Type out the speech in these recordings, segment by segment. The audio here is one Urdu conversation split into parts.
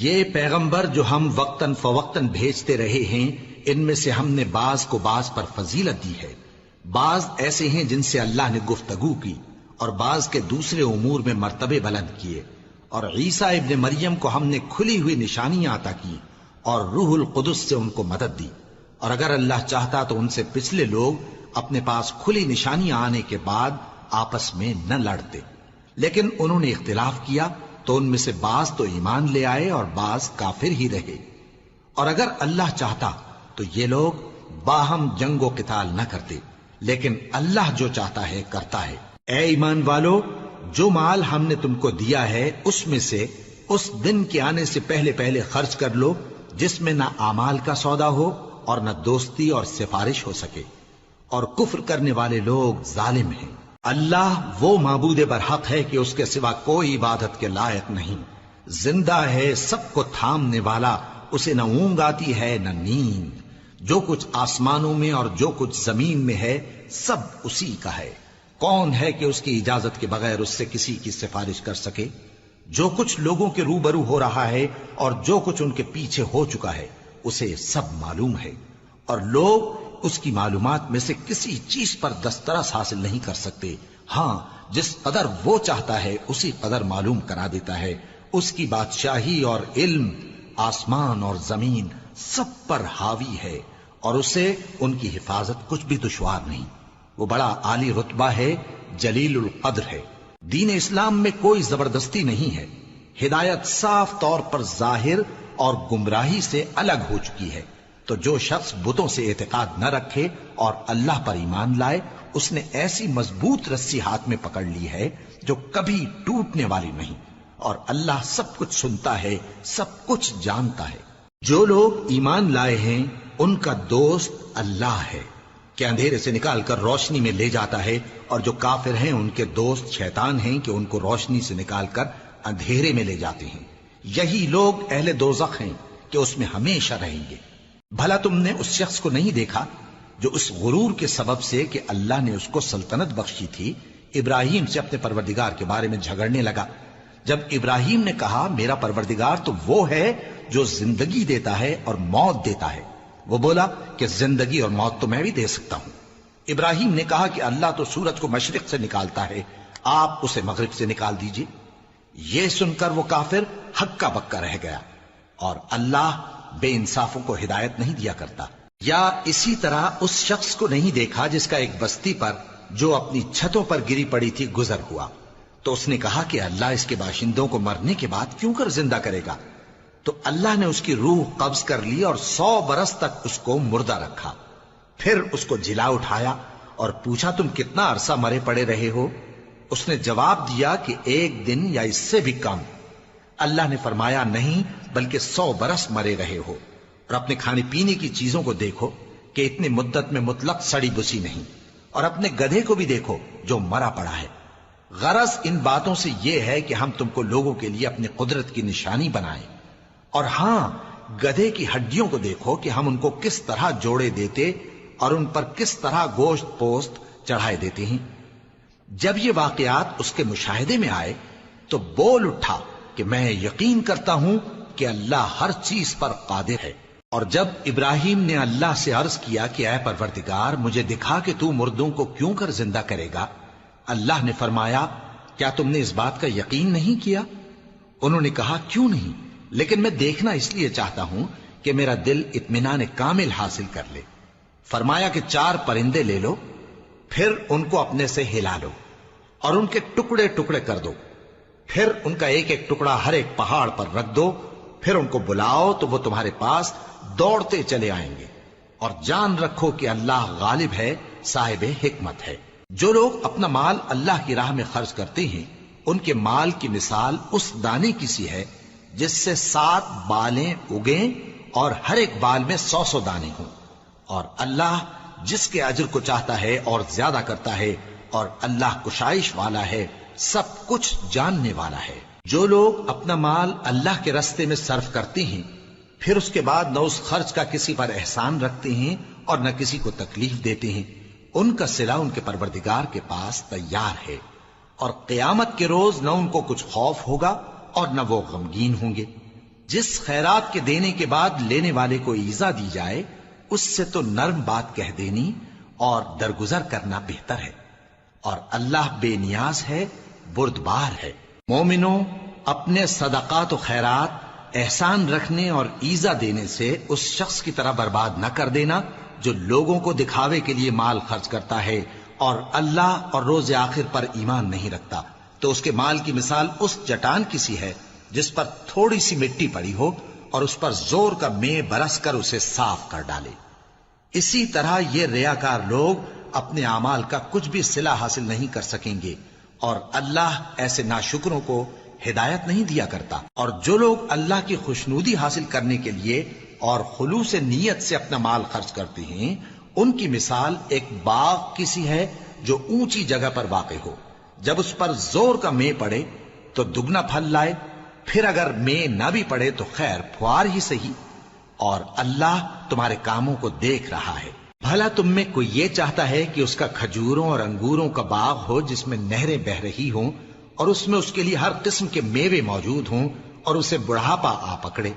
یہ پیغمبر جو ہم وقتاً فوقتاً بھیجتے رہے ہیں، ان میں سے ہم نے بعض کو بعض پر فضیلت دی ہے۔ بعض ایسے ہیں جن سے اللہ نے گفتگو کی، اور بعض کے دوسرے امور میں مرتبے بلند کیے۔ اور عیسیٰ ابن مریم کو ہم نے کھلی ہوئی نشانیاں عطا کی اور روح القدس سے ان کو مدد دی، اور اگر اللہ چاہتا تو ان سے پچھلے لوگ اپنے پاس کھلی نشانیاں آنے کے بعد آپس میں نہ لڑتے، لیکن انہوں نے اختلاف کیا تو ان میں سے بعض تو ایمان لے آئے اور بعض کافر ہی رہے۔ اور اگر اللہ چاہتا تو یہ لوگ باہم جنگ و قتال نہ کرتے، لیکن اللہ جو چاہتا ہے کرتا ہے۔ اے ایمان والو، جو مال ہم نے تم کو دیا ہے اس میں سے اس دن کے آنے سے پہلے پہلے خرچ کر لو جس میں نہ اعمال کا سودا ہو اور نہ دوستی اور سفارش ہو سکے، اور کفر کرنے والے لوگ ظالم ہیں۔ اللہ وہ معبود برحق ہے کہ اس کے سوا کوئی عبادت کے لائق نہیں، زندہ ہے، سب کو تھامنے والا، اسے نہ اونگ آتی ہے نہ نیند۔ جو کچھ آسمانوں میں اور جو کچھ زمین میں ہے سب اسی کا ہے۔ کون ہے کہ اس کی اجازت کے بغیر اس سے کسی کی سفارش کر سکے؟ جو کچھ لوگوں کے روبرو ہو رہا ہے اور جو کچھ ان کے پیچھے ہو چکا ہے اسے سب معلوم ہے، اور لوگ اس کی معلومات میں سے کسی چیز پر دسترس حاصل نہیں کر سکتے۔ ہاں، جس قدر وہ چاہتا ہے اسی قدر معلوم کرا دیتا ہے۔ اس کی بادشاہی اور علم آسمان اور زمین سب پر حاوی ہے، اور اسے ان کی حفاظت کچھ بھی دشوار نہیں۔ وہ بڑا عالی رتبہ ہے، جلیل القدر ہے۔ دین اسلام میں کوئی زبردستی نہیں ہے، ہدایت صاف طور پر ظاہر اور گمراہی سے الگ ہو چکی ہے۔ تو جو شخص بتوں سے اعتقاد نہ رکھے اور اللہ پر ایمان لائے، اس نے ایسی مضبوط رسی ہاتھ میں پکڑ لی ہے جو کبھی ٹوٹنے والی نہیں، اور اللہ سب کچھ سنتا ہے، سب کچھ جانتا ہے۔ جو لوگ ایمان لائے ہیں ان کا دوست اللہ ہے کہ اندھیرے سے نکال کر روشنی میں لے جاتا ہے، اور جو کافر ہیں ان کے دوست شیطان ہیں کہ ان کو روشنی سے نکال کر اندھیرے میں لے جاتے ہیں۔ یہی لوگ اہل دوزخ ہیں کہ اس میں ہمیشہ رہیں گے۔ بھلا تم نے اس شخص کو نہیں دیکھا جو اس غرور کے سبب سے کہ اللہ نے اس کو سلطنت بخشی تھی، ابراہیم سے اپنے پروردگار کے بارے میں جھگڑنے لگا؟ جب ابراہیم نے کہا میرا پروردگار تو وہ ہے جو زندگی دیتا ہے اور موت دیتا ہے، وہ بولا کہ زندگی اور موت تو میں بھی دے سکتا ہوں۔ ابراہیم نے کہا کہ اللہ تو سورج کو مشرق سے نکالتا ہے، آپ اسے مغرب سے نکال دیجئے۔ یہ سن کر وہ کافر ہکا بکا رہ گیا، اور اللہ بے انصافوں کو ہدایت نہیں دیا کرتا۔ یا اسی طرح اس شخص کو نہیں دیکھا جس کا ایک بستی پر جو اپنی چھتوں پر گری پڑی تھی گزر ہوا، تو اس نے کہا کہ اللہ اس کے باشندوں کو مرنے کے بعد کیوں کر زندہ کرے گا؟ تو اللہ نے اس کی روح قبض کر لی اور 100 برس تک اس کو مردہ رکھا۔ پھر اس کو جلا اٹھایا اور پوچھا تم کتنا عرصہ مرے پڑے رہے ہو؟ اس نے جواب دیا کہ 1 دن یا اس سے بھی کم۔ اللہ نے فرمایا نہیں، بلکہ 100 برس مرے رہے ہو، اور اپنے کھانے پینے کی چیزوں کو دیکھو کہ اتنی مدت میں مطلق سڑی بسی نہیں، اور اپنے گدھے کو بھی دیکھو جو مرا پڑا ہے۔ غرض ان باتوں سے یہ ہے کہ ہم تم کو لوگوں کے لیے اپنی قدرت کی نشانی بنائیں۔ اور ہاں، گدھے کی ہڈیوں کو دیکھو کہ ہم ان کو کس طرح جوڑے دیتے اور ان پر کس طرح گوشت پوست چڑھائے دیتے ہیں۔ جب یہ واقعات اس کے مشاہدے میں آئے تو بول اٹھا کہ میں یقین کرتا ہوں کہ اللہ ہر چیز پر قادر ہے۔ اور جب ابراہیم نے اللہ سے عرض کیا کہ اے پروردگار مجھے دکھا کہ تو مردوں کو کیوں کر زندہ کرے گا، اللہ نے فرمایا کیا تم نے اس بات کا یقین نہیں کیا؟ انہوں نے کہا کیوں نہیں، لیکن میں دیکھنا اس لیے چاہتا ہوں کہ میرا دل اطمینان کامل حاصل کر لے۔ فرمایا کہ 4 پرندے لے لو، پھر ان کو اپنے سے ہلا لو اور ان کے ٹکڑے ٹکڑے کر دو، پھر ان کا ایک ایک ٹکڑا ہر ایک پہاڑ پر رکھ دو، پھر ان کو بلاؤ تو وہ تمہارے پاس دوڑتے چلے آئیں گے، اور جان رکھو کہ اللہ غالب ہے، صاحب حکمت ہے۔ جو لوگ اپنا مال اللہ کی راہ میں خرچ کرتے ہیں ان کے مال کی مثال اس دانے کی سی ہے جس سے 7 بالیں اگیں اور ہر ایک بال میں 100 دانے ہوں، اور اللہ جس کے اجر کو چاہتا ہے اور زیادہ کرتا ہے، اور اللہ کشائش والا ہے، سب کچھ جاننے والا ہے۔ جو لوگ اپنا مال اللہ کے راستے میں صرف کرتے ہیں پھر اس کے بعد نہ اس خرچ کا کسی پر احسان رکھتے ہیں اور نہ کسی کو تکلیف دیتے ہیں، ان کا صلہ ان کے پروردگار کے پاس تیار ہے، اور قیامت کے روز نہ ان کو کچھ خوف ہوگا اور نہ وہ غمگین ہوں گے۔ جس خیرات کے دینے کے بعد لینے والے کو ایذا دی جائے اس سے تو نرم بات کہہ دینی اور درگزر کرنا بہتر ہے، اور اللہ بے نیاز ہے، بردبار ہے۔ مومنوں، اپنے صدقات و خیرات احسان رکھنے اور ایذا دینے سے اس شخص کی طرح برباد نہ کر دینا جو لوگوں کو دکھاوے کے لیے مال خرچ کرتا ہے اور اللہ اور روز آخر پر ایمان نہیں رکھتا، تو اس کے مال کی مثال اس چٹان کی سی ہے جس پر تھوڑی سی مٹی پڑی ہو اور اس پر زور کا مے برس کر اسے صاف کر ڈالے۔ اسی طرح یہ ریاکار لوگ اپنے اعمال کا کچھ بھی صلہ حاصل نہیں کر سکیں گے، اور اللہ ایسے ناشکروں کو ہدایت نہیں دیا کرتا۔ اور جو لوگ اللہ کی خوشنودی حاصل کرنے کے لیے اور خلوص نیت سے اپنا مال خرچ کرتے ہیں، ان کی مثال ایک باغ کی سی ہے جو اونچی جگہ پر واقع ہو، جب اس پر زور کا مے پڑے تو دگنا پھل لائے، پھر اگر مے نہ بھی پڑے تو خیر پھوار ہی صحیح، اور اللہ تمہارے کاموں کو دیکھ رہا ہے۔ بھلا تم میں کوئی یہ چاہتا ہے کہ اس کا کھجوروں اور انگوروں کا باغ ہو جس میں نہریں بہ رہی ہوں اور اس میں اس کے لیے ہر قسم کے میوے موجود ہوں، اور اسے بڑھاپا آ پکڑے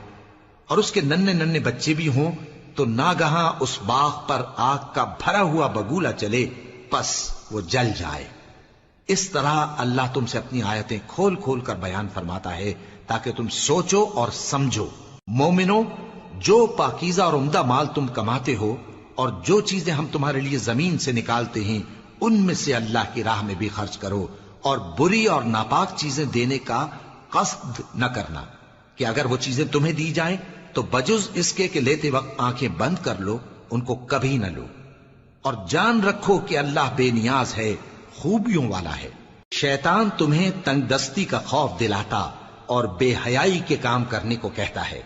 اور اس کے ننھے ننھے بچے بھی ہوں، تو ناگہاں اس باغ پر آگ کا بھرا ہوا بگولا چلے، پس وہ جل جائے۔ اس طرح اللہ تم سے اپنی آیتیں کھول کھول کر بیان فرماتا ہے تاکہ تم سوچو اور سمجھو۔ مومنو، جو پاکیزہ اور عمدہ مال تم کماتے ہو اور جو چیزیں ہم تمہارے لیے زمین سے نکالتے ہیں ان میں سے اللہ کی راہ میں بھی خرچ کرو، اور بری اور ناپاک چیزیں دینے کا قصد نہ کرنا کہ اگر وہ چیزیں تمہیں دی جائیں تو بجز اس کے کہ لیتے وقت آنکھیں بند کر لو، ان کو کبھی نہ لو، اور جان رکھو کہ اللہ بے نیاز ہے، خوبیوں والا ہے۔ شیطان تمہیں تنگ دستی کا خوف دلاتا اور بے حیائی کے کام کرنے کو کہتا ہے،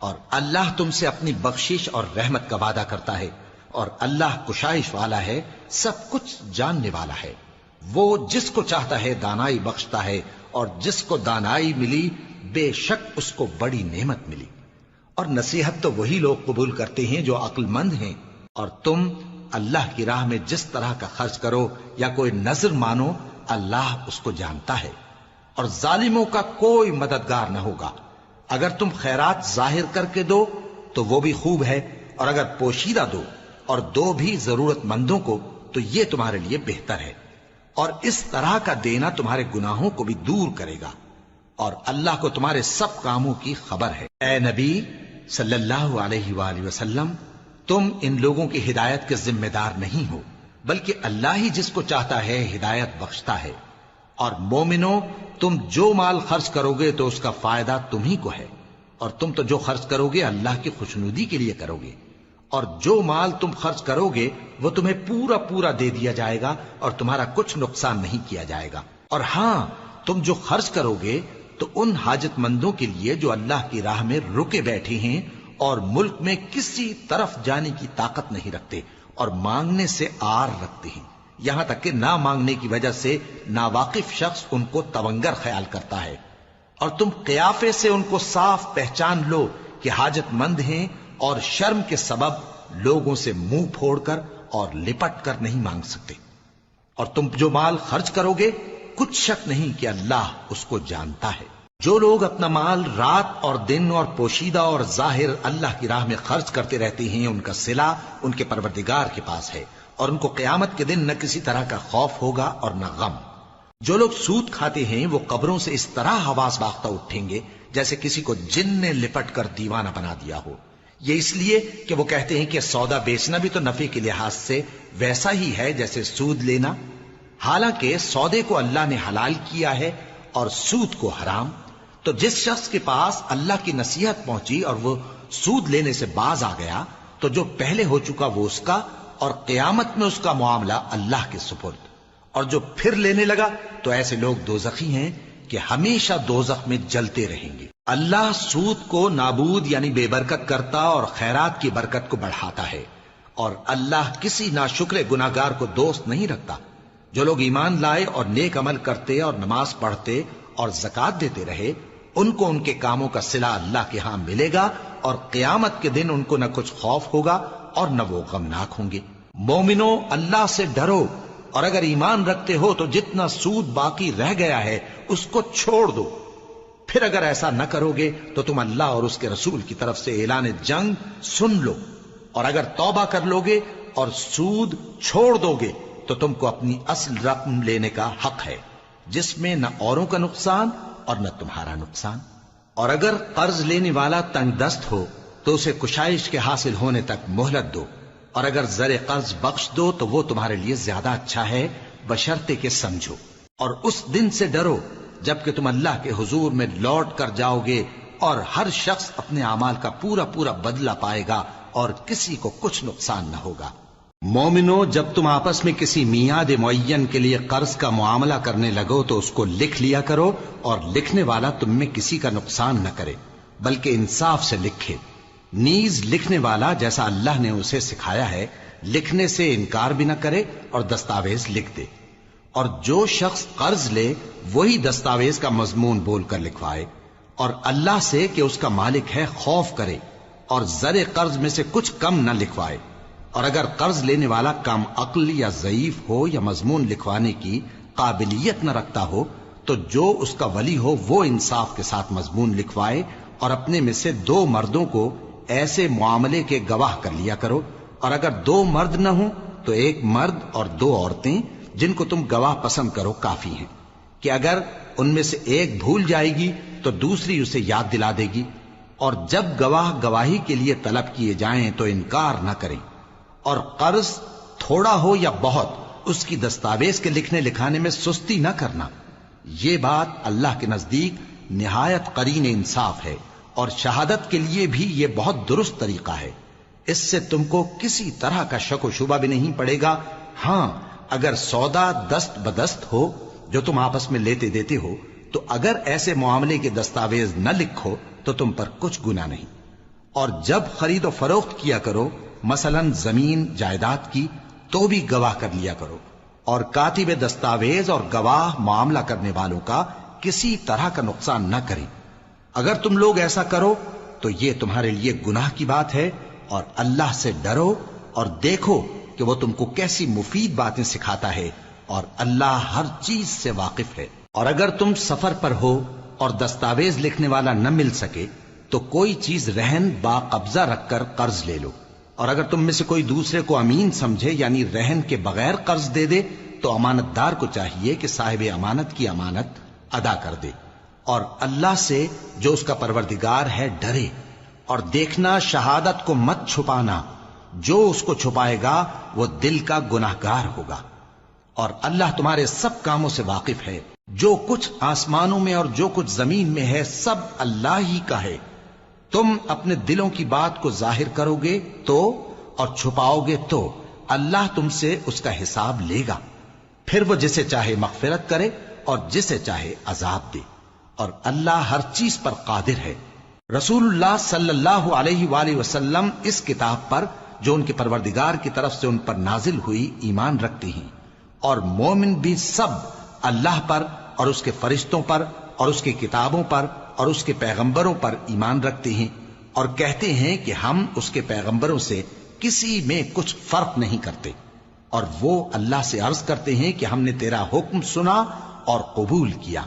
اور اللہ تم سے اپنی بخشش اور رحمت کا وعدہ کرتا ہے، اور اللہ کشائش والا ہے، سب کچھ جاننے والا ہے۔ وہ جس کو چاہتا ہے دانائی بخشتا ہے، اور جس کو دانائی ملی بے شک اس کو بڑی نعمت ملی۔ اور نصیحت تو وہی لوگ قبول کرتے ہیں جو عقل مند ہیں، اور تم اللہ کی راہ میں جس طرح کا خرچ کرو یا کوئی نذر مانو، اللہ اس کو جانتا ہے، اور ظالموں کا کوئی مددگار نہ ہوگا۔ اگر تم خیرات ظاہر کر کے دو تو وہ بھی خوب ہے، اور اگر پوشیدہ دو اور دو بھی ضرورت مندوں کو تو یہ تمہارے لیے بہتر ہے، اور اس طرح کا دینا تمہارے گناہوں کو بھی دور کرے گا، اور اللہ کو تمہارے سب کاموں کی خبر ہے۔ اے نبی صلی اللہ علیہ وآلہ وسلم، تم ان لوگوں کی ہدایت کے ذمہ دار نہیں ہو، بلکہ اللہ ہی جس کو چاہتا ہے ہدایت بخشتا ہے۔ اور مومنو، تم جو مال خرچ کرو گے تو اس کا فائدہ تم ہی کو ہے، اور تم تو جو خرچ کرو گے اللہ کی خوشنودی کے لیے کرو گے، اور جو مال تم خرچ کرو گے وہ تمہیں پورا پورا دے دیا جائے گا اور تمہارا کچھ نقصان نہیں کیا جائے گا۔ اور ہاں، تم جو خرچ کرو گے تو ان حاجت مندوں کے لیے جو اللہ کی راہ میں رکے بیٹھے ہیں اور ملک میں کسی طرف جانے کی طاقت نہیں رکھتے اور مانگنے سے آر رکھتے ہیں، یہاں تک کہ نہ مانگنے کی وجہ سے ناواقف شخص ان کو تونگر خیال کرتا ہے، اور تم قیافے سے ان کو صاف پہچان لو کہ حاجت مند ہیں، اور شرم کے سبب لوگوں سے منہ پھوڑ کر اور لپٹ کر نہیں مانگ سکتے۔ اور تم جو مال خرچ کرو گے کچھ شک نہیں کہ اللہ اس کو جانتا ہے۔ جو لوگ اپنا مال رات اور دن اور پوشیدہ اور ظاہر اللہ کی راہ میں خرچ کرتے رہتے ہیں، ان کا صلہ ان کے پروردگار کے پاس ہے، اور ان کو قیامت کے دن نہ کسی طرح کا خوف ہوگا اور نہ غم۔ جو لوگ سود کھاتے ہیں وہ قبروں سے اس طرح حواس باختہ اٹھیں گے جیسے کسی کو جن نے لپٹ کر دیوانہ بنا دیا ہو، یہ اس لیے کہ وہ کہتے ہیں کہ سودا بیچنا بھی تو نفع کے لحاظ سے ویسا ہی ہے جیسے سود لینا، حالانکہ سودے کو اللہ نے حلال کیا ہے اور سود کو حرام۔ تو جس شخص کے پاس اللہ کی نصیحت پہنچی اور وہ سود لینے سے باز آ گیا تو جو پہلے ہو چکا وہ اس کا، اور قیامت میں اس کا معاملہ اللہ کے سپرد، اور جو پھر لینے لگا تو ایسے لوگ دوزخی ہیں کہ ہمیشہ دوزخ میں جلتے رہیں گے۔ اللہ سود کو نابود یعنی بے برکت کرتا اور خیرات کی برکت کو بڑھاتا ہے، اور اللہ کسی ناشکر گناہگار کو دوست نہیں رکھتا۔ جو لوگ ایمان لائے اور نیک عمل کرتے اور نماز پڑھتے اور زکوٰۃ دیتے رہے، ان کو ان کے کاموں کا صلہ اللہ کے ہاں ملے گا، اور قیامت کے دن ان کو نہ کچھ خوف ہوگا اور نہ وہ غمناک ہوں گے۔ مومنو، اللہ سے ڈرو، اور اگر ایمان رکھتے ہو تو جتنا سود باقی رہ گیا ہے اس کو چھوڑ دو، پھر اگر ایسا نہ کرو گے تو تم اللہ اور اس کے رسول کی طرف سے اعلان جنگ سن لو، اور اگر توبہ کر لو گے اور سود چھوڑ دو گے تو تم کو اپنی اصل رقم لینے کا حق ہے، جس میں نہ اوروں کا نقصان اور نہ تمہارا نقصان۔ اور اگر قرض لینے والا تنگ دست ہو تو اسے کشائش کے حاصل ہونے تک مہلت دو، اور اگر زر قرض بخش دو تو وہ تمہارے لیے زیادہ اچھا ہے، بشرطے کہ سمجھو۔ اور اس دن سے ڈرو جبکہ تم اللہ کے حضور میں لوٹ کر جاؤ گے، اور ہر شخص اپنے اعمال کا پورا پورا بدلہ پائے گا اور کسی کو کچھ نقصان نہ ہوگا۔ مومنو، جب تم آپس میں کسی میعاد معین کے لیے قرض کا معاملہ کرنے لگو تو اس کو لکھ لیا کرو، اور لکھنے والا تم میں کسی کا نقصان نہ کرے بلکہ انصاف سے لکھے۔ نیز لکھنے والا جیسا اللہ نے اسے سکھایا ہے لکھنے سے انکار بھی نہ کرے اور دستاویز لکھ دے، اور جو شخص قرض لے وہی دستاویز کا مضمون بول کر لکھوائے، اور اللہ سے کہ اس کا مالک ہے خوف کرے، اور زر قرض میں سے کچھ کم نہ لکھوائے۔ اور اگر قرض لینے والا کم عقل یا ضعیف ہو یا مضمون لکھوانے کی قابلیت نہ رکھتا ہو تو جو اس کا ولی ہو وہ انصاف کے ساتھ مضمون لکھوائے، اور اپنے میں سے 2 مردوں کو ایسے معاملے کے گواہ کر لیا کرو، اور اگر 2 مرد نہ ہوں تو 1 مرد اور 2 عورتیں جن کو تم گواہ پسند کرو کافی ہیں، کہ اگر ان میں سے ایک بھول جائے گی تو دوسری اسے یاد دلا دے گی۔ اور جب گواہ گواہی کے لیے طلب کیے جائیں تو انکار نہ کریں، اور قرض تھوڑا ہو یا بہت اس کی دستاویز کے لکھنے لکھانے میں سستی نہ کرنا۔ یہ بات اللہ کے نزدیک نہایت قرین انصاف ہے، اور شہادت کے لیے بھی یہ بہت درست طریقہ ہے۔ اس سے تم کو کسی طرح کا شک و شبہ بھی نہیں پڑے گا۔ ہاں، اگر سودا دست بدست ہو جو تم آپس میں لیتے دیتے ہو تو اگر ایسے معاملے کے دستاویز نہ لکھو تو تم پر کچھ گناہ نہیں۔ اور جب خرید و فروخت کیا کرو، مثلا زمین جائیداد کی، تو بھی گواہ کر لیا کرو، اور کاتب دستاویز اور گواہ معاملہ کرنے والوں کا کسی طرح کا نقصان نہ کریں۔ اگر تم لوگ ایسا کرو تو یہ تمہارے لیے گناہ کی بات ہے، اور اللہ سے ڈرو اور دیکھو کہ وہ تم کو کیسی مفید باتیں سکھاتا ہے، اور اللہ ہر چیز سے واقف ہے۔ اور اگر تم سفر پر ہو اور دستاویز لکھنے والا نہ مل سکے تو کوئی چیز رہن با قبضہ رکھ کر قرض لے لو، اور اگر تم میں سے کوئی دوسرے کو امین سمجھے یعنی رہن کے بغیر قرض دے دے تو امانت دار کو چاہیے کہ صاحب امانت کی امانت ادا کر دے، اور اللہ سے جو اس کا پروردگار ہے ڈرے، اور دیکھنا شہادت کو مت چھپانا، جو اس کو چھپائے گا وہ دل کا گناہگار ہوگا۔ اور اللہ تمہارے سب کاموں سے واقف ہے، جو کچھ آسمانوں میں اور جو کچھ زمین میں ہے سب اللہ ہی کا ہے۔ تم اپنے دلوں کی بات کو ظاہر کرو گے تو اور چھپاؤ گے تو اللہ تم سے اس کا حساب لے گا، پھر وہ جسے چاہے مغفرت کرے اور جسے چاہے عذاب دے، اور اللہ ہر چیز پر قادر ہے۔ رسول اللہ صلی اللہ علیہ وآلہ وسلم اس کتاب پر جو ان کے پروردگار کی طرف سے ان پر نازل ہوئی ایمان رکھتے ہیں، اور مومن بھی سب اللہ پر اور اس کے فرشتوں پر اور اس کی کتابوں پر اور اس کے پیغمبروں پر ایمان رکھتے ہیں، اور کہتے ہیں کہ ہم اس کے پیغمبروں سے کسی میں کچھ فرق نہیں کرتے، اور وہ اللہ سے عرض کرتے ہیں کہ ہم نے تیرا حکم سنا اور قبول کیا۔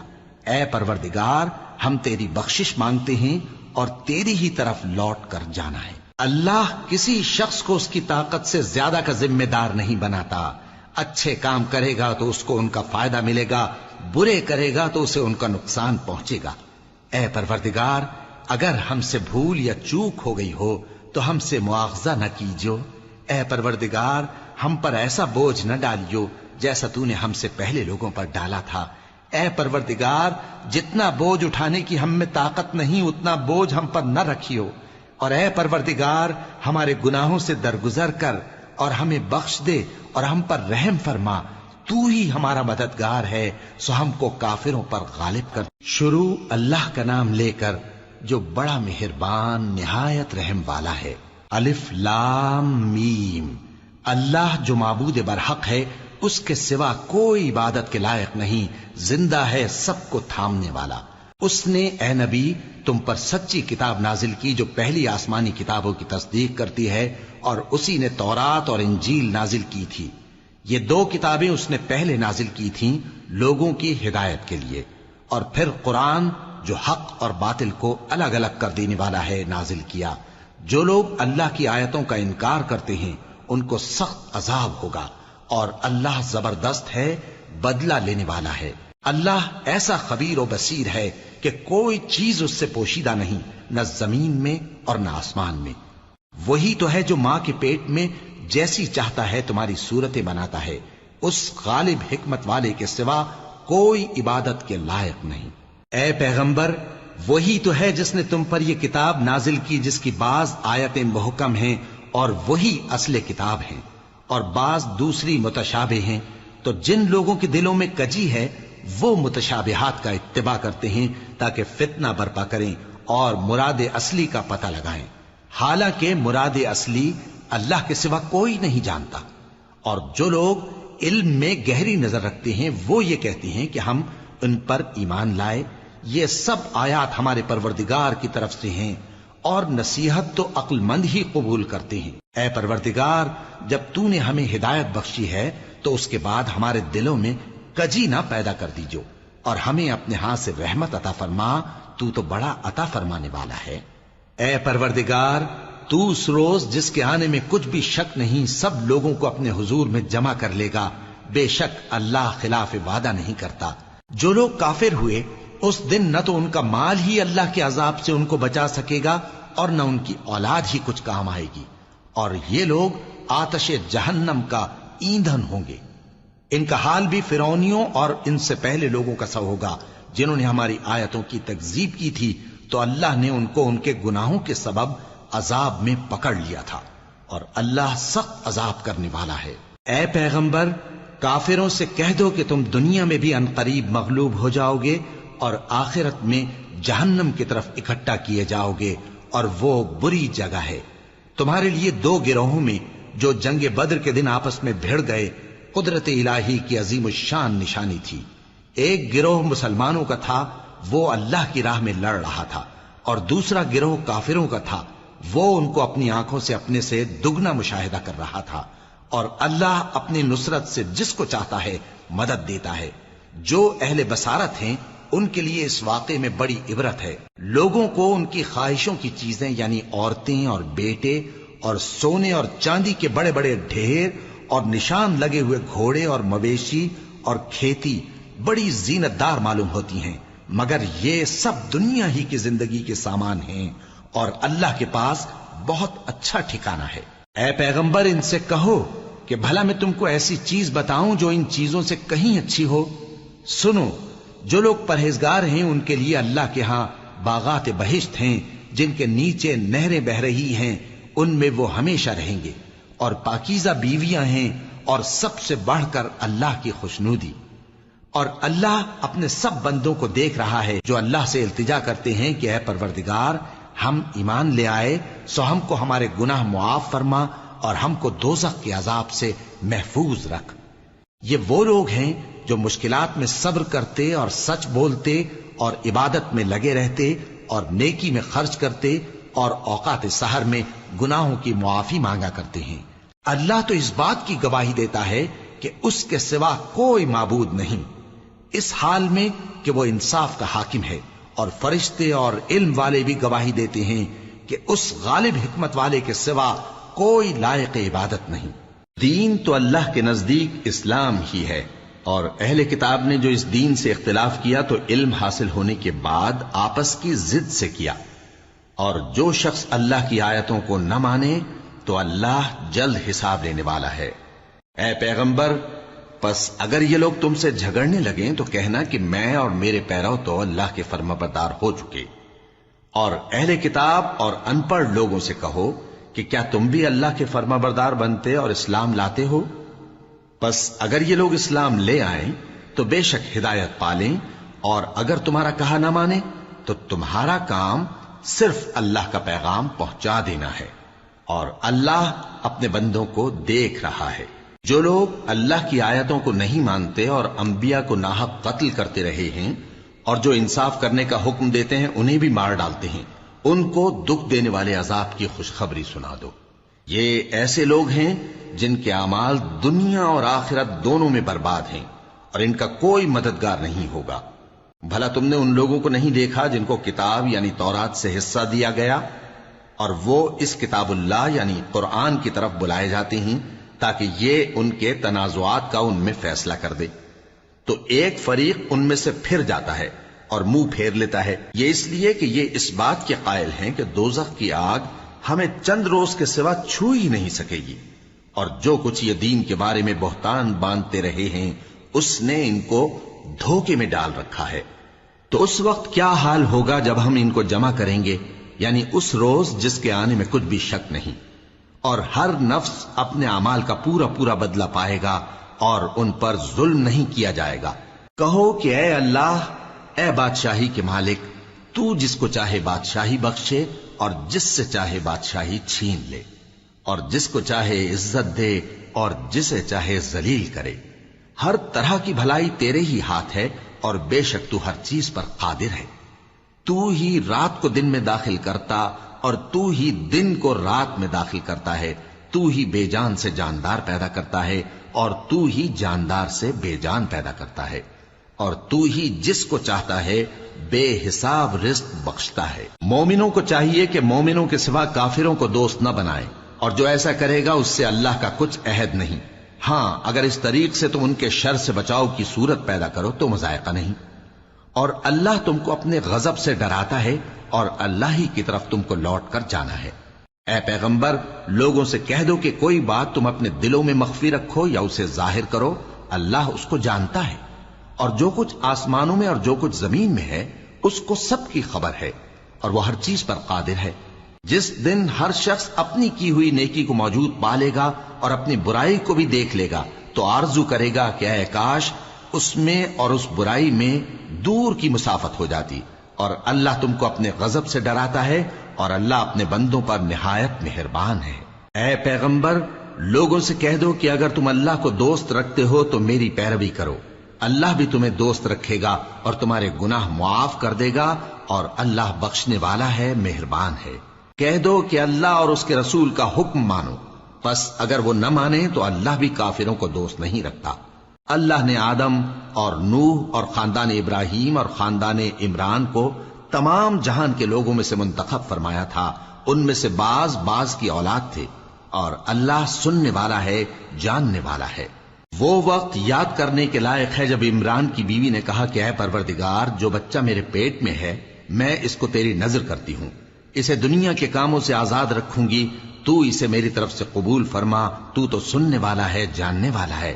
اے پروردگار، ہم تیری بخشش مانگتے ہیں اور تیری ہی طرف لوٹ کر جانا ہے۔ اللہ کسی شخص کو اس کی طاقت سے زیادہ کا ذمہ دار نہیں بناتا۔ اچھے کام کرے گا تو اس کو ان کا فائدہ ملے گا، برے کرے گا تو اسے ان کا نقصان پہنچے گا۔ اے پروردگار، اگر ہم سے بھول یا چوک ہو گئی ہو تو ہم سے مواخذہ نہ کیجو۔ اے پروردگار، ہم پر ایسا بوجھ نہ ڈالیو جیسا تو نے ہم سے پہلے لوگوں پر ڈالا تھا۔ اے پروردگار، جتنا بوجھ اٹھانے کی ہم میں طاقت نہیں اتنا بوجھ ہم پر نہ رکھیو، اور اے پروردگار، ہمارے گناہوں سے درگزر کر اور ہمیں بخش دے اور ہم پر رحم فرما، تو ہی ہمارا مددگار ہے، سو ہم کو کافروں پر غالب کر۔ شروع اللہ کا نام لے کر جو بڑا مہربان نہایت رحم والا ہے۔ الف لام میم۔ اللہ جو معبود برحق ہے، اس کے سوا کوئی عبادت کے لائق نہیں، زندہ ہے، سب کو تھامنے والا۔ اس نے اے نبی تم پر سچی کتاب نازل کی جو پہلی آسمانی کتابوں کی تصدیق کرتی ہے، اور اسی نے تورات اور انجیل نازل کی تھی۔ یہ 2 کتابیں اس نے پہلے نازل کی تھیں لوگوں کی ہدایت کے لیے، اور پھر قرآن جو حق اور باطل کو الگ الگ کر دینے والا ہے نازل کیا۔ جو لوگ اللہ کی آیتوں کا انکار کرتے ہیں ان کو سخت عذاب ہوگا، اور اللہ زبردست ہے، بدلہ لینے والا ہے۔ اللہ ایسا خبیر و بصیر ہے کہ کوئی چیز اس سے پوشیدہ نہیں، نہ زمین میں اور نہ آسمان میں۔ وہی تو ہے جو ماں کے پیٹ میں جیسی چاہتا ہے تمہاری صورتیں بناتا ہے، اس غالب حکمت والے کے سوا کوئی عبادت کے لائق نہیں۔ اے پیغمبر، وہی تو ہے جس نے تم پر یہ کتاب نازل کی جس کی بعض آیتیں محکم ہیں اور وہی اصل کتاب ہیں، اور بعض دوسری متشابہ ہیں۔ تو جن لوگوں کے دلوں میں کجی ہے وہ متشابہات کا اتباع کرتے ہیں تاکہ فتنہ برپا کریں اور مراد اصلی کا پتہ لگائیں، حالانکہ مراد اصلی اللہ کے سوا کوئی نہیں جانتا۔ اور جو لوگ علم میں گہری نظر رکھتے ہیں وہ یہ کہتے ہیں کہ ہم ان پر ایمان لائے، یہ سب آیات ہمارے پروردگار کی طرف سے ہیں، اور نصیحت تو عقل مند ہی قبول کرتے ہیں۔ اے پروردگار، جب تو نے ہمیں ہدایت بخشی ہے تو اس کے بعد ہمارے دلوں میں کجی نہ پیدا کر دیجو، اور ہمیں اپنے ہاتھ سے رحمت عطا فرما، تو بڑا عطا فرمانے والا ہے۔ اے پروردگار، تو اس روز جس کے آنے میں کچھ بھی شک نہیں سب لوگوں کو اپنے حضور میں جمع کر لے گا، بے شک اللہ خلاف وعدہ نہیں کرتا۔ جو لوگ کافر ہوئے اس دن نہ تو ان کا مال ہی اللہ کے عذاب سے ان کو بچا سکے گا اور نہ ان کی اولاد ہی کچھ کام آئے گی، اور یہ لوگ آتش جہنم کا ایندھن ہوں گے۔ ان کا حال بھی فرعونیوں اور ان سے پہلے لوگوں کا سا ہوگا جنہوں نے ہماری آیتوں کی تکذیب کی تھی، تو اللہ نے ان کو ان کے گناہوں کے سبب عذاب میں پکڑ لیا تھا، اور اللہ سخت عذاب کرنے والا ہے۔ اے پیغمبر، کافروں سے کہہ دو کہ تم دنیا میں بھی عنقریب مغلوب ہو جاؤ گے اور آخرت میں جہنم کی طرف اکٹھا کیے جاؤ گے، اور وہ بری جگہ ہے۔ تمہارے لیے دو گروہوں میں جو جنگ بدر کے دن آپس میں بھڑ گئے قدرت الہی کی عظیم الشان نشانی تھی۔ ایک گروہ مسلمانوں کا تھا، وہ اللہ کی راہ میں لڑ رہا تھا، اور دوسرا گروہ کافروں کا تھا، وہ ان کو اپنی آنکھوں سے اپنے سے دگنا مشاہدہ کر رہا تھا۔ اور اللہ اپنی نصرت سے جس کو چاہتا ہے مدد دیتا ہے۔ جو اہل بصارت ہیں ان کے لیے اس واقعے میں بڑی عبرت ہے۔ لوگوں کو ان کی خواہشوں کی چیزیں یعنی عورتیں اور بیٹے اور سونے اور چاندی کے بڑے بڑے ڈھیر اور نشان لگے ہوئے گھوڑے اور مویشی اور کھیتی بڑی زینت دار معلوم ہوتی ہیں، مگر یہ سب دنیا ہی کی زندگی کے سامان ہیں، اور اللہ کے پاس بہت اچھا ٹھکانہ ہے۔ اے پیغمبر، ان سے کہو کہ بھلا میں تم کو ایسی چیز بتاؤں جو ان چیزوں سے کہیں اچھی ہو؟ سنو، جو لوگ پرہیزگار ہیں ان کے لیے اللہ کے ہاں باغات بہشت ہیں جن کے نیچے نہریں بہ رہی ہیں، ان میں وہ ہمیشہ رہیں گے، اور پاکیزہ بیویاں ہیں، اور سب سے بڑھ کر اللہ کی خوشنودی۔ اور اللہ اپنے سب بندوں کو دیکھ رہا ہے جو اللہ سے التجا کرتے ہیں کہ اے پروردگار، ہم ایمان لے آئے سو ہم کو ہمارے گناہ معاف فرما اور ہم کو دوزخ کے عذاب سے محفوظ رکھ۔ یہ وہ لوگ ہیں جو مشکلات میں صبر کرتے اور سچ بولتے اور عبادت میں لگے رہتے اور نیکی میں خرچ کرتے اور اوقات سحر میں گناہوں کی معافی مانگا کرتے ہیں۔ اللہ تو اس بات کی گواہی دیتا ہے کہ اس کے سوا کوئی معبود نہیں، اس حال میں کہ وہ انصاف کا حاکم ہے، اور فرشتے اور علم والے بھی گواہی دیتے ہیں کہ اس غالب حکمت والے کے سوا کوئی لائق عبادت نہیں۔ دین تو اللہ کے نزدیک اسلام ہی ہے، اور اہل کتاب نے جو اس دین سے اختلاف کیا تو علم حاصل ہونے کے بعد آپس کی ضد سے کیا، اور جو شخص اللہ کی آیتوں کو نہ مانے تو اللہ جلد حساب لینے والا ہے۔ اے پیغمبر، پس اگر یہ لوگ تم سے جھگڑنے لگیں تو کہنا کہ میں اور میرے پیرو تو اللہ کے فرمانبردار ہو چکے، اور اہل کتاب اور ان پڑھ لوگوں سے کہو کہ کیا تم بھی اللہ کے فرمانبردار بنتے اور اسلام لاتے ہو؟ پس اگر یہ لوگ اسلام لے آئیں تو بے شک ہدایت پالیں، اور اگر تمہارا کہا نہ مانے تو تمہارا کام صرف اللہ کا پیغام پہنچا دینا ہے، اور اللہ اپنے بندوں کو دیکھ رہا ہے۔ جو لوگ اللہ کی آیتوں کو نہیں مانتے اور انبیاء کو ناحق قتل کرتے رہے ہیں اور جو انصاف کرنے کا حکم دیتے ہیں انہیں بھی مار ڈالتے ہیں، ان کو دکھ دینے والے عذاب کی خوشخبری سنا دو۔ یہ ایسے لوگ ہیں جن کے اعمال دنیا اور آخرت دونوں میں برباد ہیں، اور ان کا کوئی مددگار نہیں ہوگا۔ بھلا تم نے ان لوگوں کو نہیں دیکھا جن کو کتاب یعنی تورات سے حصہ دیا گیا اور وہ اس کتاب اللہ یعنی قرآن کی طرف بلائے جاتے ہیں تاکہ یہ ان کے تنازعات کا ان میں فیصلہ کر دے؟ تو ایک فریق ان میں سے پھر جاتا ہے اور منہ پھیر لیتا ہے، یہ اس لیے کہ یہ اس بات کے قائل ہیں کہ دوزخ کی آگ ہمیں چند روز کے سوا چھو ہی نہیں سکے گی، اور جو کچھ یہ دین کے بارے میں بہتان باندھتے رہے ہیں اس نے ان کو دھوکے میں ڈال رکھا ہے۔ تو اس وقت کیا حال ہوگا جب ہم ان کو جمع کریں گے، یعنی اس روز جس کے آنے میں کچھ بھی شک نہیں، اور ہر نفس اپنے اعمال کا پورا پورا بدلہ پائے گا اور ان پر ظلم نہیں کیا جائے گا۔ کہو کہ اے اللہ، اے بادشاہی کے مالک، تو جس کو چاہے بادشاہی بخشے اور جس سے چاہے بادشاہی چھین لے، اور جس کو چاہے عزت دے اور جسے چاہے ذلیل کرے۔ ہر طرح کی بھلائی تیرے ہی ہاتھ ہے اور بے شک تو ہر چیز پر قادر ہے۔ تو ہی رات کو دن میں داخل کرتا اور تو ہی دن کو رات میں داخل کرتا ہے، تو ہی بے جان سے جاندار پیدا کرتا ہے اور تو ہی جاندار سے بے جان پیدا کرتا ہے، اور تو ہی جس کو چاہتا ہے بے حساب رزق بخشتا ہے۔ مومنوں کو چاہیے کہ مومنوں کے سوا کافروں کو دوست نہ بنائے، اور جو ایسا کرے گا اس سے اللہ کا کچھ عہد نہیں۔ ہاں اگر اس طریق سے تم ان کے شر سے بچاؤ کی صورت پیدا کرو تو مذائقہ نہیں، اور اللہ تم کو اپنے غضب سے ڈراتا ہے اور اللہ ہی کی طرف تم کو لوٹ کر جانا ہے۔ اے پیغمبر، لوگوں سے کہہ دو کہ کوئی بات تم اپنے دلوں میں مخفی رکھو یا اسے ظاہر کرو، اللہ اس کو جانتا ہے، اور جو کچھ آسمانوں میں اور جو کچھ زمین میں ہے اس کو سب کی خبر ہے، اور وہ ہر چیز پر قادر ہے۔ جس دن ہر شخص اپنی کی ہوئی نیکی کو موجود پا لے گا اور اپنی برائی کو بھی دیکھ لے گا تو آرزو کرے گا کہ اے کاش اس میں اور اس برائی میں دور کی مسافت ہو جاتی، اور اللہ تم کو اپنے غضب سے ڈراتا ہے اور اللہ اپنے بندوں پر نہایت مہربان ہے۔ اے پیغمبر، لوگوں سے کہہ دو کہ اگر تم اللہ کو دوست رکھتے ہو تو میری پیروی کرو، اللہ بھی تمہیں دوست رکھے گا اور تمہارے گناہ معاف کر دے گا، اور اللہ بخشنے والا ہے، مہربان ہے۔ کہہ دو کہ اللہ اور اس کے رسول کا حکم مانو، پس اگر وہ نہ مانے تو اللہ بھی کافروں کو دوست نہیں رکھتا۔ اللہ نے آدم اور نوح اور خاندان ابراہیم اور خاندان عمران کو تمام جہان کے لوگوں میں سے منتخب فرمایا تھا، ان میں سے بعض بعض کی اولاد تھے، اور اللہ سننے والا ہے، جاننے والا ہے۔ وہ وقت یاد کرنے کے لائق ہے جب عمران کی بیوی نے کہا کہ اے پروردگار، جو بچہ میرے پیٹ میں ہے میں اس کو تیری نذر کرتی ہوں، اسے دنیا کے کاموں سے آزاد رکھوں گی، تو اسے میری طرف سے قبول فرما، تو سننے والا ہے، جاننے والا ہے۔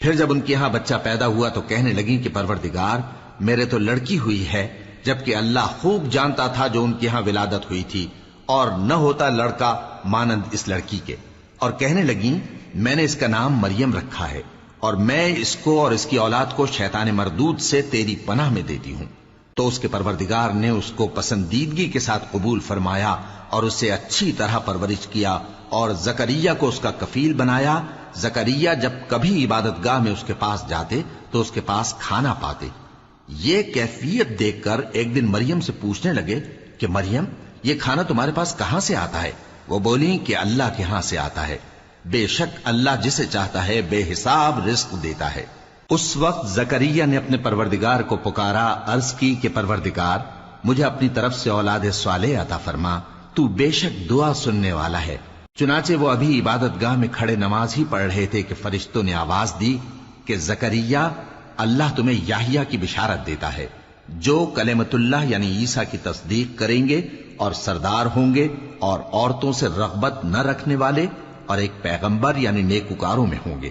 پھر جب ان کے ہاں بچہ پیدا ہوا تو کہنے لگی کہ پروردگار، میرے تو لڑکی ہوئی ہے، جبکہ اللہ خوب جانتا تھا جو ان کے ہاں ولادت ہوئی تھی، اور نہ ہوتا لڑکا مانند اس لڑکی کے۔ اور کہنے لگی میں نے اس کا نام مریم رکھا ہے، اور میں اس کو اور اس کی اولاد کو شیطان مردود سے تیری پناہ میں دیتی ہوں۔ تو اس کے پروردگار نے اس کو پسندیدگی کے ساتھ قبول فرمایا اور اسے اچھی طرح پرورش کیا، اور زکریا کو اس کا کفیل بنایا۔ زکریا جب کبھی عبادت گاہ میں اس کے پاس جاتے تو اس کے پاس کھانا پاتے۔ یہ کیفیت دیکھ کر ایک دن مریم سے پوچھنے لگے کہ مریم، یہ کھانا تمہارے پاس کہاں سے آتا ہے؟ وہ بولی کہ اللہ کے ہاں سے آتا ہے، بے شک اللہ جسے چاہتا ہے بے حساب رزق دیتا ہے۔ اس وقت زکریا نے اپنے پروردگار کو پکارا، عرض کی کہ پروردگار، مجھے اپنی طرف سے اولاد صالح عطا فرما، تو بے شک دعا سننے والا ہے۔ چنانچہ وہ ابھی عبادت گاہ میں کھڑے نماز ہی پڑھ رہے تھے کہ فرشتوں نے آواز دی کہ زکریا، اللہ تمہیں یحییٰ کی بشارت دیتا ہے، جو کلمۃ اللہ یعنی عیسیٰ کی تصدیق کریں گے اور سردار ہوں گے اور عورتوں سے رغبت نہ رکھنے والے، اور ایک پیغمبر یعنی نیکوکاروں میں ہوں گے۔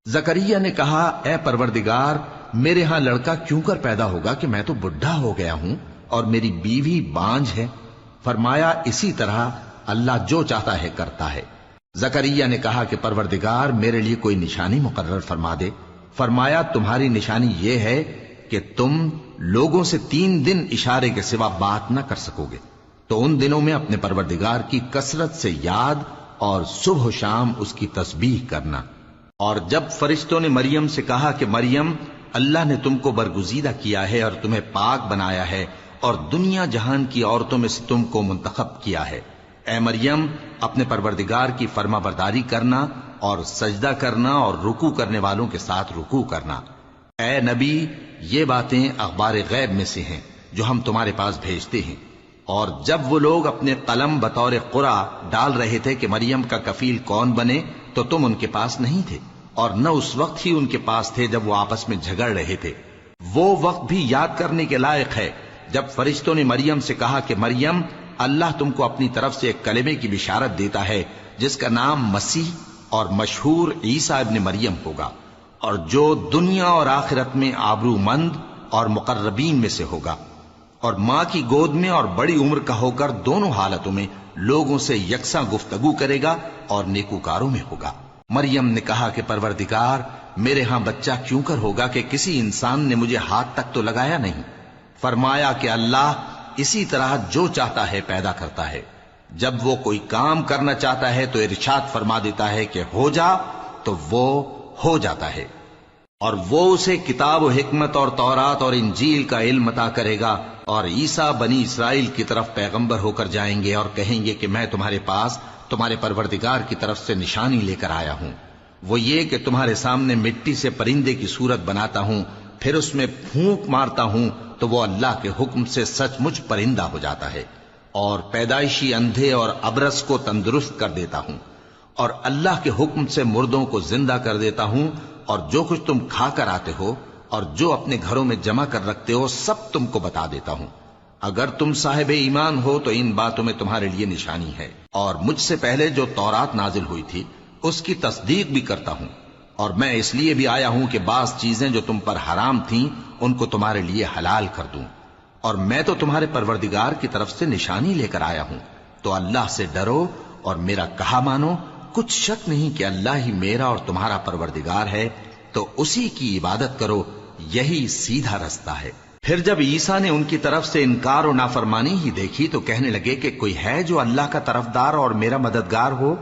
زکریا نے کہا، اے پروردگار، میرے ہاں لڑکا کیوں کر پیدا ہوگا کہ میں تو بڈھا ہو گیا ہوں اور میری بیوی بانجھ ہے؟ فرمایا، اسی طرح اللہ جو چاہتا ہے کرتا ہے۔ زکریا نے کہا کہ پروردگار، میرے لیے کوئی نشانی مقرر فرما دے۔ فرمایا، تمہاری نشانی یہ ہے کہ تم لوگوں سے 3 دن اشارے کے سوا بات نہ کر سکو گے، تو ان دنوں میں اپنے پروردگار کی کثرت سے یاد اور صبح و شام اس کی تسبیح کرنا۔ اور جب فرشتوں نے مریم سے کہا کہ مریم، اللہ نے تم کو برگزیدہ کیا ہے اور تمہیں پاک بنایا ہے اور دنیا جہان کی عورتوں میں سے تم کو منتخب کیا ہے، اے مریم، اپنے پروردگار کی فرما برداری کرنا اور سجدہ کرنا اور رکوع کرنے والوں کے ساتھ رکوع کرنا۔ اے نبی، یہ باتیں اخبار غیب میں سے ہیں جو ہم تمہارے پاس بھیجتے ہیں۔ اور جب وہ لوگ اپنے قلم بطور قرعہ ڈال رہے تھے کہ مریم کا کفیل کون بنے تو تم ان کے پاس نہیں تھے، اور نہ اس وقت ہی ان کے پاس تھے جب وہ آپس میں جھگڑ رہے تھے۔ وہ وقت بھی یاد کرنے کے لائق ہے جب فرشتوں نے مریم سے کہا کہ مریم، اللہ تم کو اپنی طرف سے ایک کلمے کی بشارت دیتا ہے جس کا نام مسیح اور مشہور عیسیٰ ابن مریم ہوگا، اور جو دنیا اور آخرت میں آبرو مند اور مقربین میں سے ہوگا، اور ماں کی گود میں اور بڑی عمر کا ہو کر دونوں حالتوں میں لوگوں سے یکساں گفتگو کرے گا اور نیکوکاروں میں ہوگا۔ مریم نے کہا کہ پروردگار، میرے ہاں بچہ کیوں کر ہوگا کہ کسی انسان نے مجھے ہاتھ تک تو لگایا نہیں۔ فرمایا کہ اللہ اسی طرح جو چاہتا ہے پیدا کرتا ہے، جب وہ کوئی کام کرنا چاہتا ہے تو ارشاد فرما دیتا ہے کہ ہو جا تو وہ ہو جاتا ہے، اور وہ اسے کتاب و حکمت اور تورات اور انجیل کا علم عطا کرے گا، اور عیسیٰ بنی اسرائیل کی طرف پیغمبر ہو کر جائیں گے اور کہیں گے کہ میں تمہارے پاس تمہارے پروردگار کی طرف سے نشانی لے کر آیا ہوں، وہ یہ کہ تمہارے سامنے مٹی سے پرندے کی صورت بناتا ہوں، پھر اس میں پھونک مارتا ہوں تو وہ اللہ کے حکم سے سچ مچ پرندہ ہو جاتا ہے، اور پیدائشی اندھے اور ابرص کو تندرست کر دیتا ہوں، اور اللہ کے حکم سے مردوں کو زندہ کر دیتا ہوں، اور جو کچھ تم کھا کر آتے ہو اور جو اپنے گھروں میں جمع کر رکھتے ہو سب تم کو بتا دیتا ہوں۔ اگر تم صاحب ایمان ہو تو ان باتوں میں تمہارے لیے نشانی ہے، اور مجھ سے پہلے جو تورات نازل ہوئی تھی اس کی تصدیق بھی کرتا ہوں، اور میں اس لیے بھی آیا ہوں کہ بعض چیزیں جو تم پر حرام تھیں ان کو تمہارے لیے حلال کر دوں، اور میں تو تمہارے پروردگار کی طرف سے نشانی لے کر آیا ہوں، تو اللہ سے ڈرو اور میرا کہا مانو۔ کچھ شک نہیں کہ اللہ ہی میرا اور تمہارا پروردگار ہے، تو اسی کی عبادت کرو، یہی سیدھا رستہ ہے۔ پھر جب عیسیٰ نے ان کی طرف سے انکار و نافرمانی ہی دیکھی تو کہنے لگے کہ کوئی ہے جو اللہ کا طرفدار اور میرا مددگار ہو؟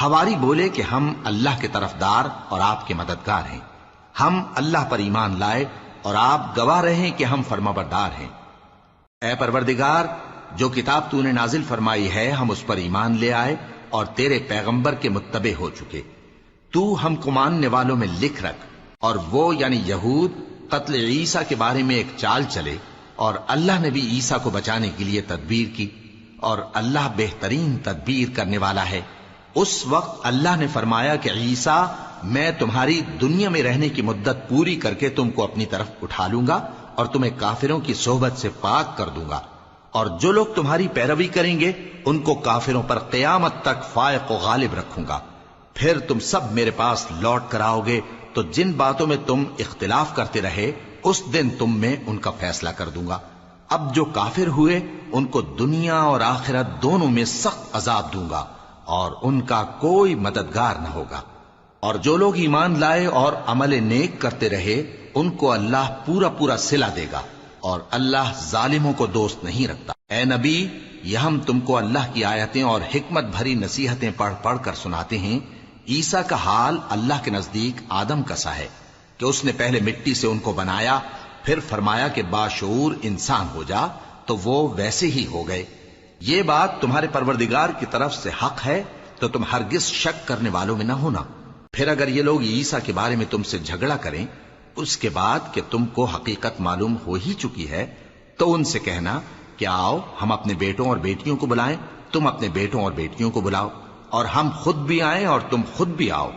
حواری بولے کہ ہم اللہ کے طرفدار اور آپ کے مددگار ہیں، ہم اللہ پر ایمان لائے اور آپ گواہ رہیں کہ ہم فرمانبردار ہیں۔ اے پروردگار، جو کتاب تو نے نازل فرمائی ہے ہم اس پر ایمان لے آئے اور تیرے پیغمبر کے متبع ہو چکے، تو ہم کو ماننے والوں میں لکھ رکھ۔ اور وہ یعنی یہود قتل عیسیٰ کے بارے میں ایک چال چلے، اور اللہ نے بھی عیسیٰ کو بچانے کے لیے تدبیر کی، اور اللہ بہترین تدبیر کرنے والا ہے۔ اس وقت اللہ نے فرمایا کہ عیسیٰ، میں تمہاری دنیا میں رہنے کی مدت پوری کر کے تم کو اپنی طرف اٹھا لوں گا اور تمہیں کافروں کی صحبت سے پاک کر دوں گا، اور جو لوگ تمہاری پیروی کریں گے ان کو کافروں پر قیامت تک فائق و غالب رکھوں گا۔ پھر تم سب میرے پاس لوٹ کر آؤ گے تو جن باتوں میں تم اختلاف کرتے رہے اس دن تم میں ان کا فیصلہ کر دوں گا۔ اب جو کافر ہوئے ان کو دنیا اور آخرت دونوں میں سخت عذاب دوں گا، اور ان کا کوئی مددگار نہ ہوگا۔ اور جو لوگ ایمان لائے اور عمل نیک کرتے رہے ان کو اللہ پورا پورا صلہ دے گا، اور اللہ ظالموں کو دوست نہیں رکھتا۔ اے نبی، یہ ہم تم کو اللہ کی آیتیں اور حکمت بھری نصیحتیں پڑھ پڑھ کر سناتے ہیں۔ عیسیٰ کا حال اللہ کے نزدیک آدم کا سا ہے کہ اس نے پہلے مٹی سے ان کو بنایا، پھر فرمایا کہ باشعور انسان ہو جا، تو وہ ویسے ہی ہو گئے۔ یہ بات تمہارے پروردگار کی طرف سے حق ہے، تو تم ہرگز شک کرنے والوں میں نہ ہونا۔ پھر اگر یہ لوگ عیسیٰ کے بارے میں تم سے جھگڑا کریں اس کے بعد کہ تم کو حقیقت معلوم ہو ہی چکی ہے، تو ان سے کہنا کہ آؤ ہم اپنے بیٹوں اور بیٹیوں کو بلائیں، تم اپنے بیٹوں اور بیٹیوں کو بلاؤ، اور ہم خود بھی آئیں اور تم خود بھی آؤ،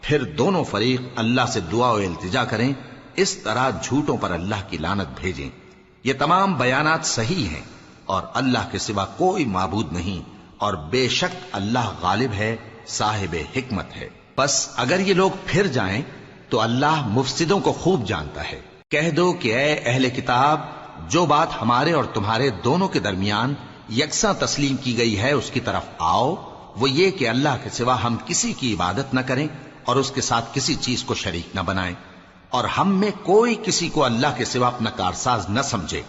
پھر دونوں فریق اللہ سے دعا و التجا کریں، اس طرح جھوٹوں پر اللہ کی لعنت بھیجیں۔ یہ تمام بیانات صحیح ہیں، اور اللہ کے سوا کوئی معبود نہیں، اور بے شک اللہ غالب ہے، صاحب حکمت ہے۔ بس اگر یہ لوگ پھر جائیں تو اللہ مفسدوں کو خوب جانتا ہے۔ کہہ دو کہ اے اہل کتاب، جو بات ہمارے اور تمہارے دونوں کے درمیان یکساں تسلیم کی گئی ہے اس کی طرف آؤ، وہ یہ کہ اللہ کے سوا ہم کسی کی عبادت نہ کریں اور اس کے ساتھ کسی چیز کو شریک نہ بنائیں، اور ہم میں کوئی کسی کو اللہ کے سوا اپنا کارساز نہ سمجھے۔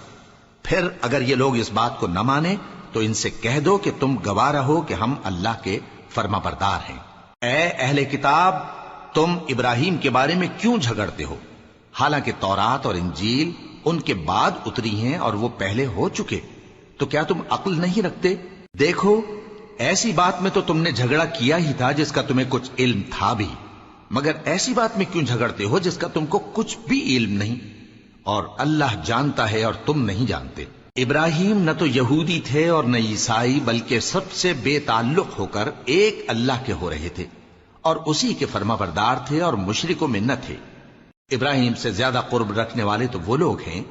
پھر اگر یہ لوگ اس بات کو نہ مانیں تو ان سے کہہ دو کہ تم گواہ رہو کہ ہم اللہ کے فرما بردار ہیں۔ اے اہل کتاب، تم ابراہیم کے بارے میں کیوں جھگڑتے ہو؟ حالانکہ تورات اور انجیل ان کے بعد اتری ہیں اور وہ پہلے ہو چکے، تو کیا تم عقل نہیں رکھتے؟ دیکھو، ایسی بات میں تو تم نے جھگڑا کیا ہی تھا جس کا تمہیں کچھ علم تھا بھی، مگر ایسی بات میں کیوں جھگڑتے ہو جس کا تم کو کچھ بھی علم نہیں؟ اور اللہ جانتا ہے اور تم نہیں جانتے۔ ابراہیم نہ تو یہودی تھے اور نہ عیسائی، بلکہ سب سے بے تعلق ہو کر ایک اللہ کے ہو رہے تھے اور اسی کے فرما بردار تھے اور مشرکوں میں نہ تھے۔ ابراہیم سے زیادہ قرب رکھنے والے تو وہ لوگ ہیں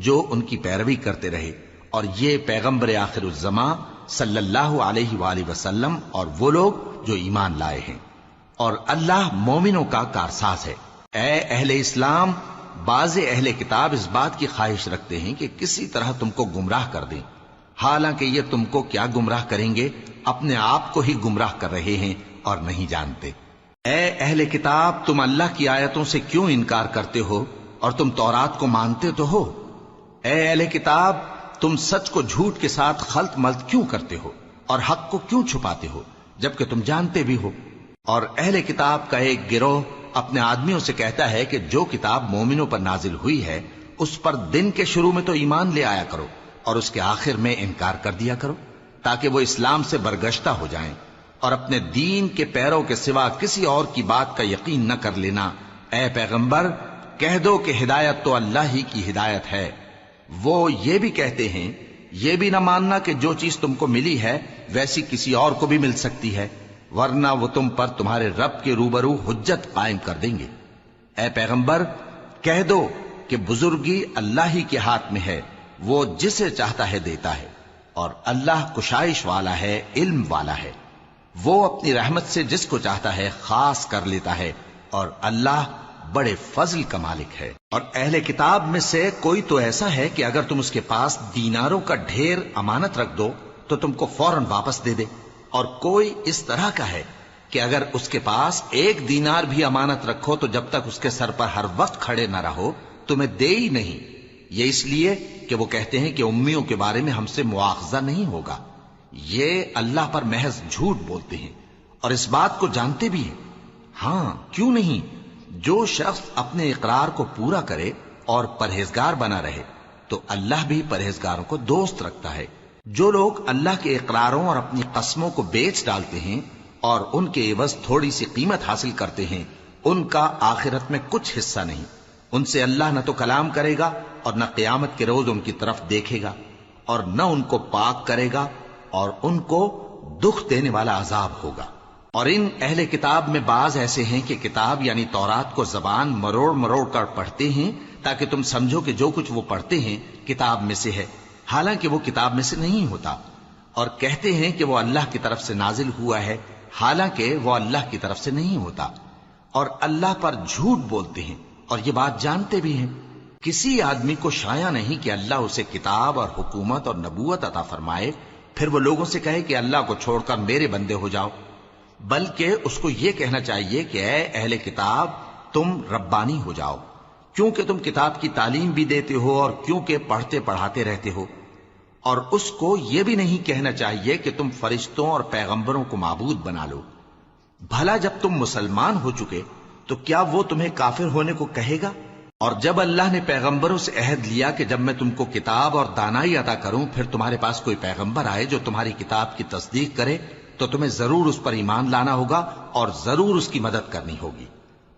جو ان کی پیروی کرتے رہے، اور یہ پیغمبر آخر الزماں صلی اللہ علیہ وآلہ وسلم اور وہ لوگ جو ایمان لائے ہیں، اور اللہ مومنوں کا کارساز ہے۔ اے اہل اسلام، بعض اہل کتاب اس بات کی خواہش رکھتے ہیں کہ کسی طرح تم کو گمراہ کر دیں، حالانکہ یہ تم کو کیا گمراہ کریں گے، اپنے آپ کو ہی گمراہ کر رہے ہیں اور نہیں جانتے۔ اے اہل کتاب، تم اللہ کی آیتوں سے کیوں انکار کرتے ہو اور تم تورات کو مانتے تو ہو؟ اے اہل کتاب، تم سچ کو جھوٹ کے ساتھ خلط ملط کیوں کرتے ہو اور حق کو کیوں چھپاتے ہو جبکہ تم جانتے بھی ہو؟ اور اہل کتاب کا ایک گروہ اپنے آدمیوں سے کہتا ہے کہ جو کتاب مومنوں پر نازل ہوئی ہے اس پر دن کے شروع میں تو ایمان لے آیا کرو اور اس کے آخر میں انکار کر دیا کرو، تاکہ وہ اسلام سے برگشتہ ہو جائیں، اور اپنے دین کے پیروں کے سوا کسی اور کی بات کا یقین نہ کر لینا۔ اے پیغمبر، کہہ دو کہ ہدایت تو اللہ ہی کی ہدایت ہے۔ وہ یہ بھی کہتے ہیں، یہ بھی نہ ماننا کہ جو چیز تم کو ملی ہے ویسی کسی اور کو بھی مل سکتی ہے، ورنہ وہ تم پر تمہارے رب کے روبرو حجت قائم کر دیں گے۔ اے پیغمبر، کہہ دو کہ بزرگی اللہ ہی کے ہاتھ میں ہے، وہ جسے چاہتا ہے دیتا ہے، اور اللہ کشائش والا ہے، علم والا ہے۔ وہ اپنی رحمت سے جس کو چاہتا ہے خاص کر لیتا ہے، اور اللہ بڑے فضل کا مالک ہے۔ اور اہل کتاب میں سے کوئی تو ایسا ہے کہ اگر تم اس کے پاس دیناروں کا ڈھیر امانت رکھ دو تو تم کو فوراً واپس دے دے، اور کوئی اس طرح کا ہے کہ اگر اس کے پاس 1 دینار بھی امانت رکھو تو جب تک اس کے سر پر ہر وقت کھڑے نہ رہو تمہیں دے ہی نہیں۔ یہ اس لیے کہ وہ کہتے ہیں کہ امیوں کے بارے میں ہم سے مواخذہ نہیں ہوگا۔ یہ اللہ پر محض جھوٹ بولتے ہیں اور اس بات کو جانتے بھی ہیں۔ ہاں، کیوں نہیں، جو شخص اپنے اقرار کو پورا کرے اور پرہیزگار بنا رہے تو اللہ بھی پرہیزگاروں کو دوست رکھتا ہے۔ جو لوگ اللہ کے اقراروں اور اپنی قسموں کو بیچ ڈالتے ہیں اور ان کے عوض تھوڑی سی قیمت حاصل کرتے ہیں، ان کا آخرت میں کچھ حصہ نہیں۔ ان سے اللہ نہ تو کلام کرے گا اور نہ قیامت کے روز ان کی طرف دیکھے گا، اور نہ ان کو پاک کرے گا، اور ان کو دکھ دینے والا عذاب ہوگا۔ اور ان اہل کتاب میں بعض ایسے ہیں کہ کتاب یعنی تورات کو زبان مروڑ مروڑ کر پڑھتے ہیں تاکہ تم سمجھو کہ جو کچھ وہ پڑھتے ہیں کتاب میں سے ہے، حالانکہ وہ کتاب میں سے نہیں ہوتا، اور کہتے ہیں کہ وہ اللہ کی طرف سے نازل ہوا ہے، حالانکہ وہ اللہ کی طرف سے نہیں ہوتا، اور اللہ پر جھوٹ بولتے ہیں اور یہ بات جانتے بھی ہیں۔ کسی آدمی کو شایع نہیں کہ اللہ اسے کتاب اور حکومت اور نبوت عطا فرمائے پھر وہ لوگوں سے کہے کہ اللہ کو چھوڑ کر میرے بندے ہو جاؤ، بلکہ اس کو یہ کہنا چاہیے کہ اے اہل کتاب، تم ربانی ہو جاؤ، کیونکہ تم کتاب کی تعلیم بھی دیتے ہو اور کیونکہ پڑھتے پڑھاتے رہتے ہو۔ اور اس کو یہ بھی نہیں کہنا چاہیے کہ تم فرشتوں اور پیغمبروں کو معبود بنا لو۔ بھلا جب تم مسلمان ہو چکے تو کیا وہ تمہیں کافر ہونے کو کہے گا؟ اور جب اللہ نے پیغمبروں سے عہد لیا کہ جب میں تم کو کتاب اور دانائی عطا کروں پھر تمہارے پاس کوئی پیغمبر آئے جو تمہاری کتاب کی تصدیق کرے تو تمہیں ضرور اس پر ایمان لانا ہوگا اور ضرور اس کی مدد کرنی ہوگی۔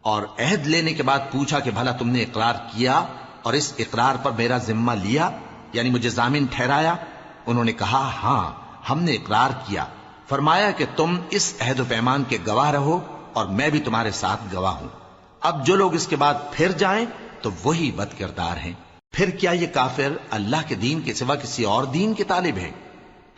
اور عہد لینے کے بعد پوچھا کہ بھلا تم نے اقرار کیا اور اس اقرار پر میرا ذمہ لیا، یعنی مجھے ضامن ٹھہرایا؟ انہوں نے کہا ہاں، ہم نے اقرار کیا۔ فرمایا کہ تم اس عہد و پیمان کے گواہ رہو اور میں بھی تمہارے ساتھ گواہ ہوں۔ اب جو لوگ اس کے بعد پھر جائیں تو وہی بد کردار ہیں۔ پھر کیا یہ کافر اللہ کے دین کے سوا کسی اور دین کے طالب ہیں؟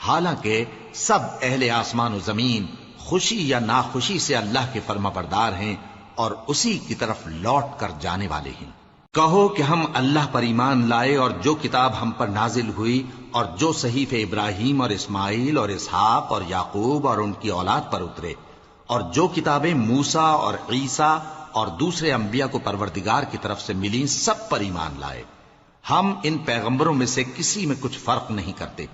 حالانکہ سب اہل آسمان و زمین خوشی یا ناخوشی سے اللہ کے فرما بردار ہیں اور اسی کی طرف لوٹ کر جانے والے ہیں۔ کہو کہ ہم اللہ پر ایمان لائے اور جو کتاب ہم پر نازل ہوئی اور جو صحیفے ابراہیم اور اسماعیل اور اسحاق اور یعقوب اور ان کی اولاد پر اترے، اور جو کتابیں موسیٰ اور عیسیٰ اور دوسرے انبیاء کو پروردگار کی طرف سے ملیں، سب پر ایمان لائے۔ ہم ان پیغمبروں میں سے کسی میں کچھ فرق نہیں کرتے،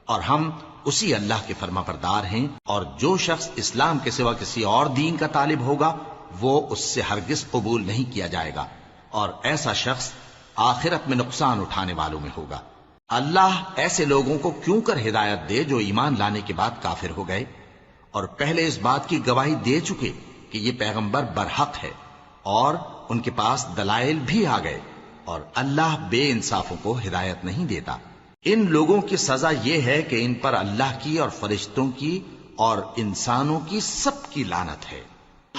اور ہم اسی اللہ کے فرما بردار ہیں۔ اور جو شخص اسلام کے سوا کسی اور دین کا طالب ہوگا وہ اس سے ہرگز قبول نہیں کیا جائے گا، اور ایسا شخص آخرت میں نقصان اٹھانے والوں میں ہوگا۔ اللہ ایسے لوگوں کو کیوں کر ہدایت دے جو ایمان لانے کے بعد کافر ہو گئے اور پہلے اس بات کی گواہی دے چکے کہ یہ پیغمبر برحق ہے اور ان کے پاس دلائل بھی آ گئے، اور اللہ بے انصافوں کو ہدایت نہیں دیتا۔ ان لوگوں کی سزا یہ ہے کہ ان پر اللہ کی اور فرشتوں کی اور انسانوں کی سب کی لعنت ہے،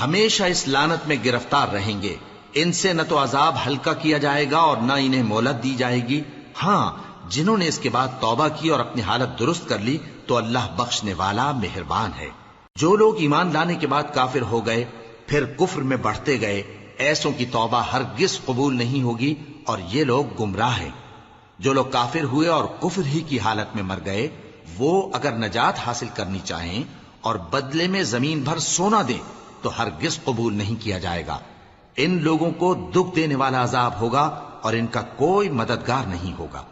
ہمیشہ اس لعنت میں گرفتار رہیں گے۔ ان سے نہ تو عذاب ہلکا کیا جائے گا اور نہ انہیں مہلت دی جائے گی۔ ہاں، جنہوں نے اس کے بعد توبہ کی اور اپنی حالت درست کر لی تو اللہ بخشنے والا مہربان ہے۔ جو لوگ ایمان لانے کے بعد کافر ہو گئے پھر کفر میں بڑھتے گئے، ایسوں کی توبہ ہرگز قبول نہیں ہوگی اور یہ لوگ گمراہ ہیں۔ جو لوگ کافر ہوئے اور کفر ہی کی حالت میں مر گئے، وہ اگر نجات حاصل کرنی چاہیں اور بدلے میں زمین بھر سونا دیں تو ہرگز قبول نہیں کیا جائے گا۔ ان لوگوں کو دکھ دینے والا عذاب ہوگا اور ان کا کوئی مددگار نہیں ہوگا۔